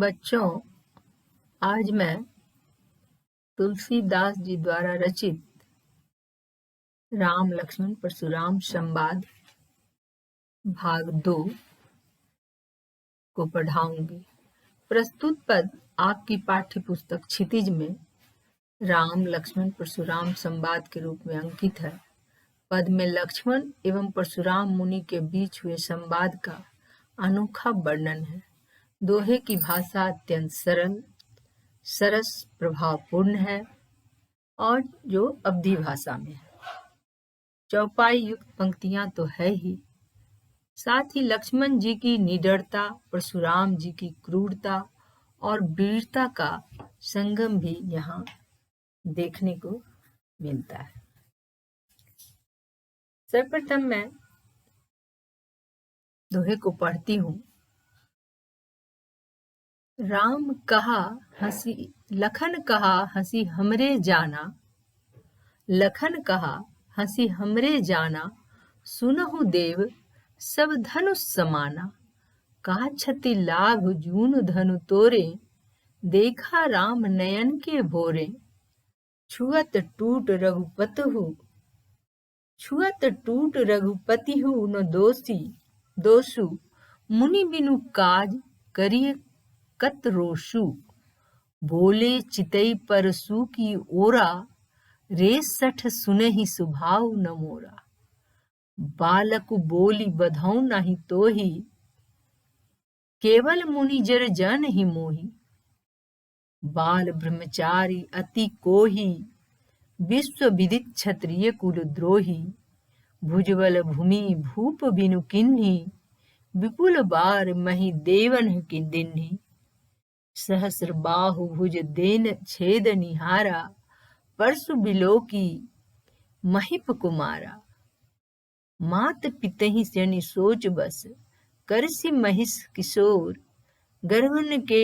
बच्चों, आज मैं तुलसीदास जी द्वारा रचित राम लक्ष्मण परशुराम संवाद भाग 2 को पढ़ाऊंगी। प्रस्तुत पद आपकी पाठ्य पुस्तक क्षितिज में राम लक्ष्मण परशुराम संवाद के रूप में अंकित है। पद में लक्ष्मण एवं परशुराम मुनि के बीच हुए संवाद का अनोखा वर्णन है। दोहे की भाषा अत्यंत सरल, सरस, प्रभावपूर्ण है और जो अवधी भाषा में है। चौपाई युक्त पंक्तियां तो है ही, साथ ही लक्ष्मण जी की निडरता, परशुराम जी की क्रूरता और वीरता का संगम भी यहाँ देखने को मिलता है। सर्वप्रथम मैं दोहे को पढ़ती हूँ। राम कहा हंसी, लखन कहा हंसी हमरे जाना, लखन कहा हंसी हमरे जाना, सुनहु देव सब धनुष समाना, का छति लाभ जून धनु तोरे, देखा राम नयन के भोरे, छुअत टूट रघुपति हु न दोषु, मुनि बिनु काज करिए कत रोषु, बोले चितई परसु की ओरा, रे सठ सुनहि सुभाव न मोरा, बालक बोली बधौ नहीं तोहि, केवल मुनि जर जन ही मोहि, बाल ब्रह्मचारी अति कोहि, विश्व विदित क्षत्रिय कुल द्रोही, भुजबल भूमि भूप बिनु किन्ही, विपुल बार मही देवन की दिन्ही, सहस्र बाहु भुज देन छेद निहारा, परसु बिलोकी महिप कुमारा, मात पितहि श्रेणी सोच बस, करसी महिष किशोर, गर्भन के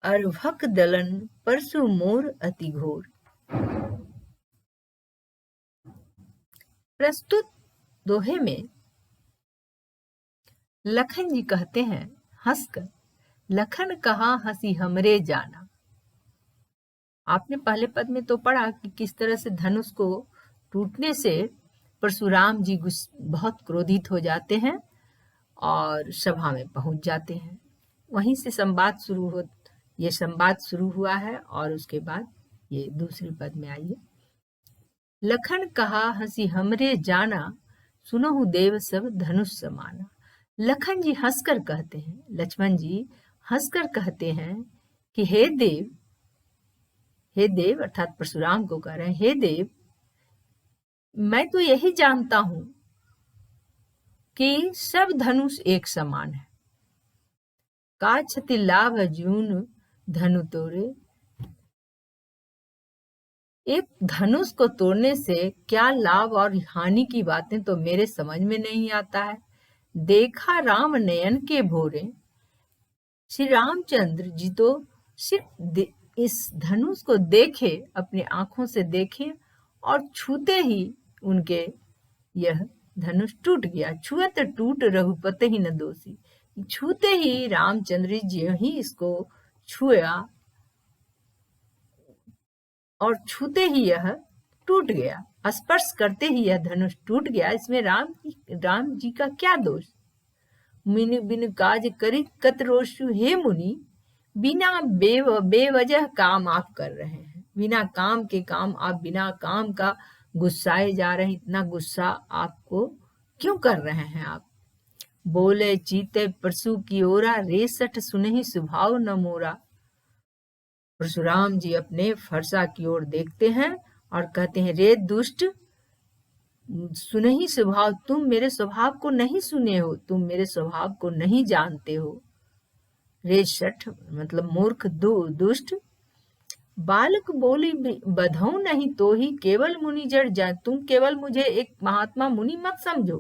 अर्भक दलन, परसु मोर अति घोर। प्रस्तुत दोहे में लखन जी कहते हैं हंसकर, लखन कहा हंसी हमरे जाना। आपने पहले पद में तो पढ़ा कि किस तरह से धनुष को टूटने से परशुराम जी बहुत क्रोधित हो जाते हैं और सभा में पहुंच जाते हैं। वहीं से ये संवाद शुरू हुआ है और उसके बाद ये दूसरी पद में आइए। लखन कहा हंसी हमरे जाना, सुनहु देव सब धनुष समाना। लखन जी हंसकर कहते हैं, लक्ष्मण जी हंसकर कहते हैं कि हे देव अर्थात परशुराम को कह रहे हैं, हे देव, मैं तो यही जानता हूं कि सब धनुष एक समान है। का छति लाभ जून धनु तोड़े, एक धनुष को तोड़ने से क्या लाभ और हानि की बातें तो मेरे समझ में नहीं आता है। देखा राम नयन के भोरे, श्री रामचंद्र जी तो सिर्फ इस धनुष को देखे, अपने आंखों से देखे और छूते ही उनके यह धनुष टूट गया। छुअत टूट रघुपति ही न दोषी, छूते ही रामचंद्र जी ही इसको छुआ और छूते ही यह टूट गया, स्पर्श करते ही यह धनुष टूट गया। इसमें राम जी का क्या दोष। मुनि बिन काज करी कत रोषु, हे मुनि, बिना बेवजह काम आप कर रहे हैं, बिना काम के काम आप बिना काम का गुस्साए जा रहे हैं। इतना गुस्सा आपको क्यों कर रहे हैं आप। बोले चीते परसु की ओरा, रे सठ सुनहि सुभाव न मोरा। परशुराम जी अपने फरसा की ओर देखते हैं और कहते हैं, रे दुष्ट, सुनहि स्वभाव, तुम मेरे स्वभाव को नहीं सुने हो, तुम मेरे स्वभाव को नहीं जानते हो। रे सठ मतलब मूर्ख, दुष्ट। बालक बोली बधौ नहीं तो ही, केवल मुनि जड़ जान, तुम केवल मुझे एक महात्मा मुनि मत समझो।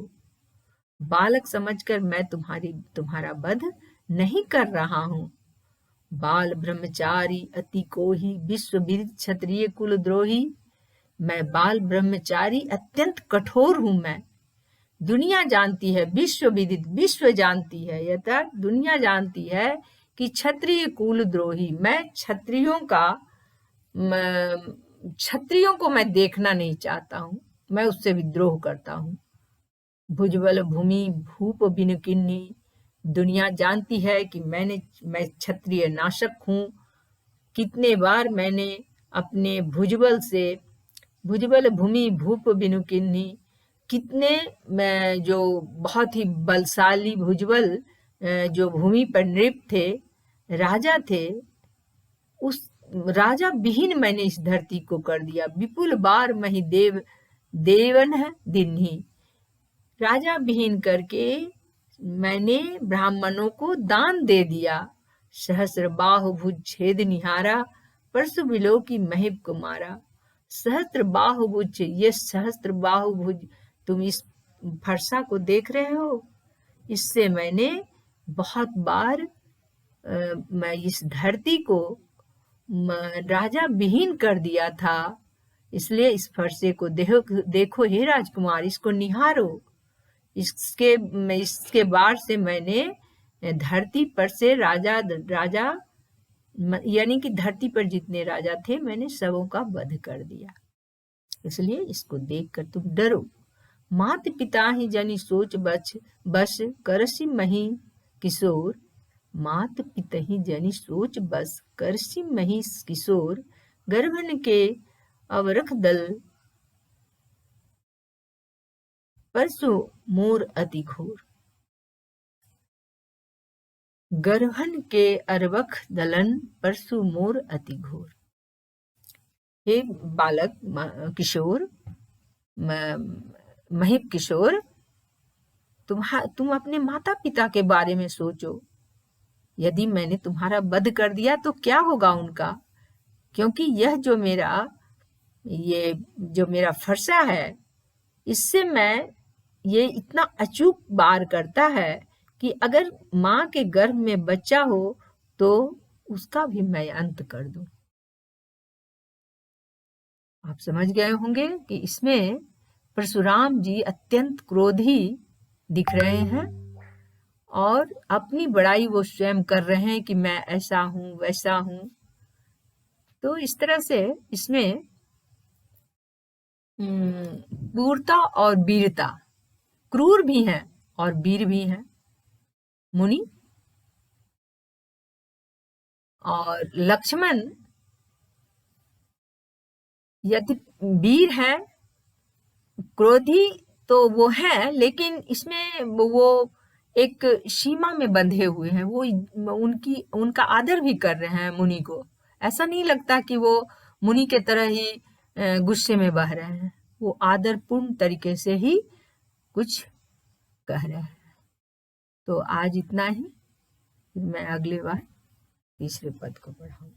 बालक समझकर मैं तुम्हारा वध नहीं कर रहा हूं। बाल ब्रह्मचारी अति कोहि, विश्व विदित क्षत्रिय कुल द्रोही। मैं बाल ब्रह्मचारी अत्यंत कठोर हूं मैं, दुनिया जानती है, विश्व विदित, विश्व जानती है, यथा दुनिया जानती है कि क्षत्रिय कुल द्रोही, मैं क्षत्रियों को मैं देखना नहीं चाहता हूँ, मैं उससे विद्रोह करता हूँ। भुजबल भूमि भूप बिनु किन्नी, दुनिया जानती है कि मैं क्षत्रिय नाशक हूँ। कितने बार मैंने अपने भुजबल भूमि भूप बिनु किन्नी, कितने जो बहुत ही बलशाली भुजबल जो भूमि पर नृप थे, राजा थे, उस राजा विहीन मैंने इस धरती को कर दिया। विपुल बार मही देवन है दिन्ही, राजा विहीन करके मैंने ब्राह्मणों को दान दे दिया। सहस्र बाहु भुज छेद निहारा, परसु बिलो की महिब को मारा। सहस्त्र बाहु भुज, ये सहस्त्र बाहु भुज, तुम इस फरसा को देख रहे हो, इससे मैंने बहुत बार मैं इस धरती को राजा विहीन कर दिया था। इसलिए इस फरसे को देखो हे राजकुमार, इसको निहारो। इसके बार से मैंने धरती पर से राजा यानी कि धरती पर जितने राजा थे, मैंने सबों का वध कर दिया। इसलिए इसको देखकर तुम डरो। मात पिता ही जनि सोच बस करसी मही किशोर, मात पिता ही जनि सोच बस करसी मही किशोर, गर्भन के अवरख दल परसु मोर अति घोर। गर्भन के अरवख दलन परसु मोर अति घोर। हे बालक किशोर, महिप किशोर, तुम अपने माता पिता के बारे में सोचो। यदि मैंने तुम्हारा वध कर दिया तो क्या होगा उनका, क्योंकि यह जो मेरा फरसा है, इससे मैं ये इतना अचूक बार करता है कि अगर माँ के गर्भ में बच्चा हो तो उसका भी मैं अंत कर दूं। आप समझ गए होंगे कि इसमें परशुराम जी अत्यंत क्रोधी दिख रहे हैं और अपनी बड़ाई वो स्वयं कर रहे हैं कि मैं ऐसा हूं वैसा हूं। तो इस तरह से इसमें क्रूरता और वीरता, क्रूर भी हैं और वीर भी हैं मुनि। और लक्ष्मण यदि वीर है, क्रोधी तो वो है, लेकिन इसमें वो एक सीमा में बंधे हुए हैं। वो उनका आदर भी कर रहे हैं मुनि को। ऐसा नहीं लगता कि वो मुनि के तरह ही गुस्से में बह रहे हैं। वो आदरपूर्ण तरीके से ही कुछ कह रहे हैं। तो आज इतना ही, फिर मैं अगले बार तीसरे पद को पढ़ाऊंगी।